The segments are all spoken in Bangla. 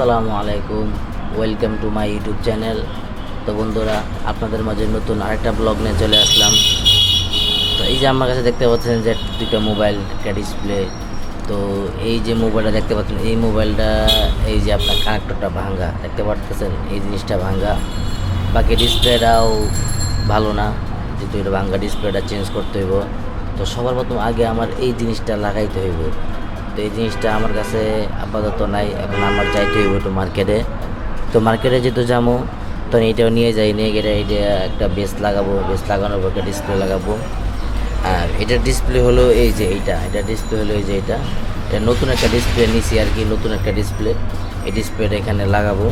আসসালামু আলাইকুম, welcome to my YouTube channel. তো বন্ধুরা, আপনাদের মাঝে নতুন আরেকটা ব্লগ নিয়ে চলে আসলাম। তো এই যে আমার কাছে দেখতে পাচ্ছেন যে দুটো মোবাইল, একটা ডিসপ্লে। তো এই যে মোবাইলটা দেখতে পাচ্ছেন, এই মোবাইলটা এই যে আপনার কানেক্টরটা ভাঙা দেখতে পাচ্ছেন, এই জিনিসটা ভাঙা। বাকি ডিসপ্লেটাও ভালো না, যেহেতু এটা ভাঙা, ডিসপ্লেটা চেঞ্জ করতে হইব। তো সবার প্রথম আগে আমার এই জিনিসটা লাগাইতে হইব। তো এই জিনিসটা আমার কাছে আপাতত নাই, এখন আমার যাইতে হইব একটু মার্কেটে। তো মার্কেটে যেহেতু যাবো, তো এইটাও নিয়ে যাই, নিয়ে গেলে এটা একটা বেস লাগাবো, বেস লাগানোর পর একটা ডিসপ্লে লাগাবো। আর এটার ডিসপ্লে হলো এই যে এটা ডিসপ্লে হলো এই যে এটা নতুন একটা ডিসপ্লে নিছি আর কি, নতুন একটা ডিসপ্লে। এই ডিসপ্লেটা এখানে লাগাবো।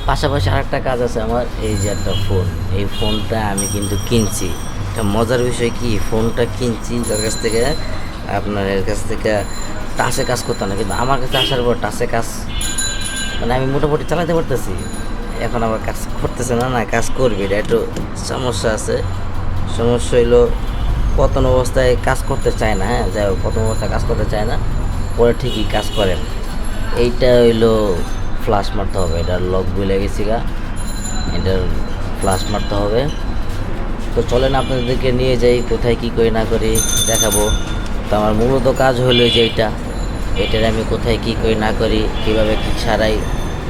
পাশাপাশি আরেকটা কাজ আছে আমার, এই যে একটা ফোন, এই ফোনটা আমি কিন্তু কিনছি। একটা মজার বিষয় কি, ফোনটা কিনছি যার কাছ থেকে, আপনার এর কাছ থেকে টাচে কাজ করতাম না, কিন্তু আমার কাছে আসার পর টাচে কাজ মানে আমি মোটামুটি চালাতে পারতেছি। এখন আবার কাজ করতেছে না, না কাজ করবে, এটা একটু সমস্যা আছে। সমস্যা হইলো প্রথম অবস্থায় কাজ করতে চায় না, হ্যাঁ যাই হোক, প্রথম অবস্থায় কাজ করতে চায় না, পরে ঠিকই কাজ করেন। এইটা হইলো ফ্লাশ মারতে হবে, এটার লক ভুলে গেছি গা, এটার ফ্লাশ মারতে হবে। তো চলেন আপনাদেরকে নিয়ে যাই, কোথায় কী করি না করি দেখাবো। তো আমার মূলত কাজ হলো যে এটার আমি কোথায় কী করি না করি, কীভাবে কী ছাড়াই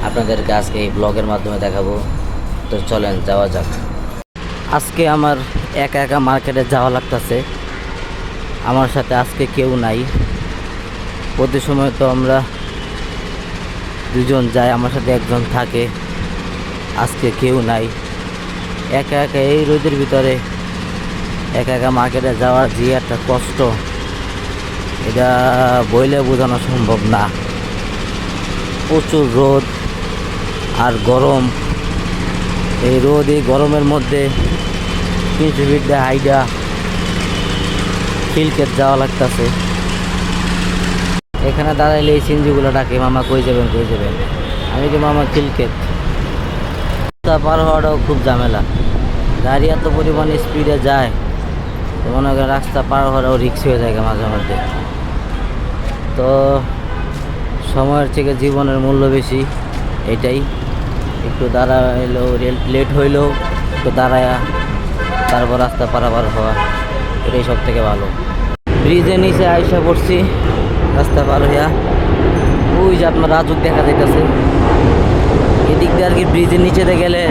আপনাদেরকে আজকে এই ব্লগের মাধ্যমে দেখাবো। তো চলেন যাওয়া যাক। আজকে আমার একা একা মার্কেটে যাওয়া লাগতেছে, আমার সাথে আজকে কেউ নাই। প্রতি সময় তো আমরা দুজন যাই, আমার সাথে একজন থাকে, আজকে কেউ নাই। একা একা এই রোদের ভিতরে একা একা মার্কেটে যাওয়ার যে একটা কষ্ট, এটা বইলে বোঝানো সম্ভব না। প্রচুর রোদ আর গরম, এই রোদ এই গরমের মধ্যে 300 ফিট হাইডা খিলকেট যাওয়া লাগতেছে। এখানে দাঁড়াইলে এই সিনজিগুলো ডাকে, মামা কই যাবেন কই যাবেন, আমি কি মামা খিলকেট। রাস্তা পার হওয়াটাও খুব ঝামেলা, গাড়ি এত পরিমাণ স্পিডে যায়, তো মনে করেন রাস্তা পার হওয়াটাও রিক্স হয়ে যায় মাঝে মধ্যে। তো সময়ের থেকে জীবনের মূল্য বেশি, এটাই। একটু দাঁড়াইলেও লেট হইলেও একটু দাঁড়ায়া তারপর রাস্তা পারাপার হওয়া, এটাই সব থেকে ভালো। ব্রিজের নিচে আইসা পড়ছি, রাস্তা পার হইয়া ওই যে আপনার রাজুক দেখা যাইতেছে, এদিক দিয়ে আর কি ব্রিজের নিচেতে গেলে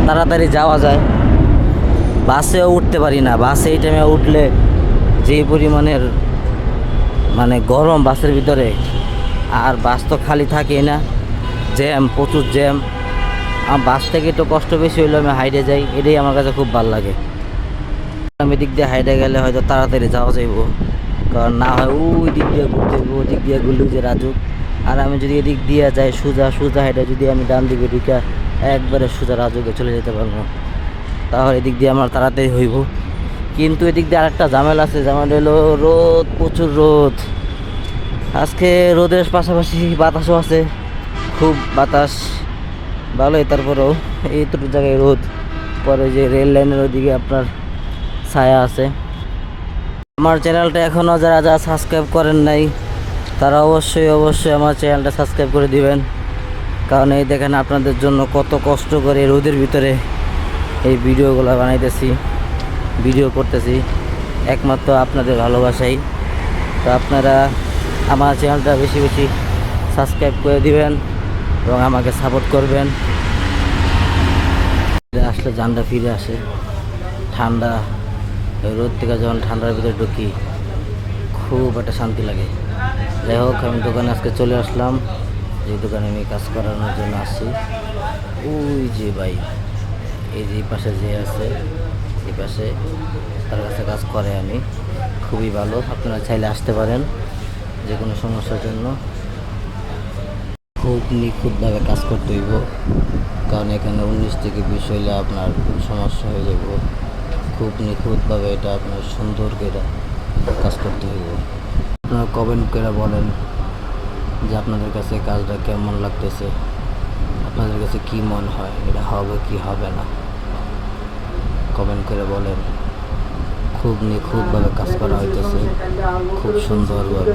তাড়াতাড়ি যাওয়া যায়। বাসেও উঠতে পারি না, বাসে এই টাইমে উঠলে যে পরিমাণের মানে গরম বাসের ভিতরে, আর বাস তো খালি থাকেই না, জ্যাম, প্রচুর জ্যাম। আমার বাস থেকে একটু কষ্ট বেশি হইলেও আমি হাইডে যাই, এটাই আমার কাছে খুব ভালো লাগে। আমি দিক দিয়ে হাইডে গেলে হয়তো তাড়াতাড়ি যাওয়া যাইব, কারণ না হয় ওই দিক দিয়ে ঘুরতে হইব, ওই দিক দিয়ে ঘুরলে যে রাজুক। আর আমি যদি এদিক দিয়ে যাই সোজা হাইডে, যদি আমি ডান দিকে ঢুকা একবারে সোজা রাজুকে চলে যেতে পারবো, তাহলে এদিক দিয়ে আমার তাড়াতাড়ি হইব। কিন্তু এদিক দিয়ে আরেকটা ঝামেলা আছে, ঝামেলা হলো রোদ, প্রচুর রোদ। আজকে রোদের পাশাপাশি বাতাসও আছে, খুব বাতাস ভালোই, তারপরেও এইটুকু জায়গায় রোদ। পরে যে রেল লাইনের ওইদিকে আপনার ছায়া আছে। আমার চ্যানেলটা এখনও যারা সাবস্ক্রাইব করেন নাই, তারা অবশ্যই আমার চ্যানেলটা সাবস্ক্রাইব করে দিবেন, কারণ এই দেখেন আপনাদের জন্য কত কষ্ট করে রোদের ভিতরে এই ভিডিওগুলো বানাইতেছি, ভিডিও করতেছি একমাত্র আপনাদের ভালোবাসাই। তো আপনারা আমার চ্যানেলটা বেশি বেশি সাবস্ক্রাইব করে দিবেন এবং আমাকে সাপোর্ট করবেন। আসলে জানটা ফিরে আসে, ঠান্ডা, রোদ থেকে যখন ঠান্ডার ভিতরে ঢুকি খুব একটা শান্তি লাগে। যাই হোক, আমি দোকানে আজকে চলে আসলাম, যে দোকানে আমি কাজ করানোর জন্য আসছি। ওই যে ভাই, এই যে পাশে যে আছে, এই পাশে তার কাছে কাজ করে আমি, খুবই ভালো। আপনারা চাইলে আসতে পারেন যে কোনো সমস্যার জন্য। খুব নিখুঁতভাবে কাজ করতে হইব, কারণ এখানে 19 থেকে 20 হইলে আপনার সমস্যা হয়ে যাব। খুব নিখুঁতভাবে এটা আপনার সুন্দর করে কাজ করতে হইব। আপনারা কমেন্ট করে বলেন যে আপনাদের কাছে কাজটা কেমন লাগতেছে, আপনাদের কাছে কি মনে হয়, এটা হবে কি হবে না, কমেন্ট করে বলেন। খুব নিখুঁতভাবে কাজ করা হইতেছে, খুব সুন্দরভাবে।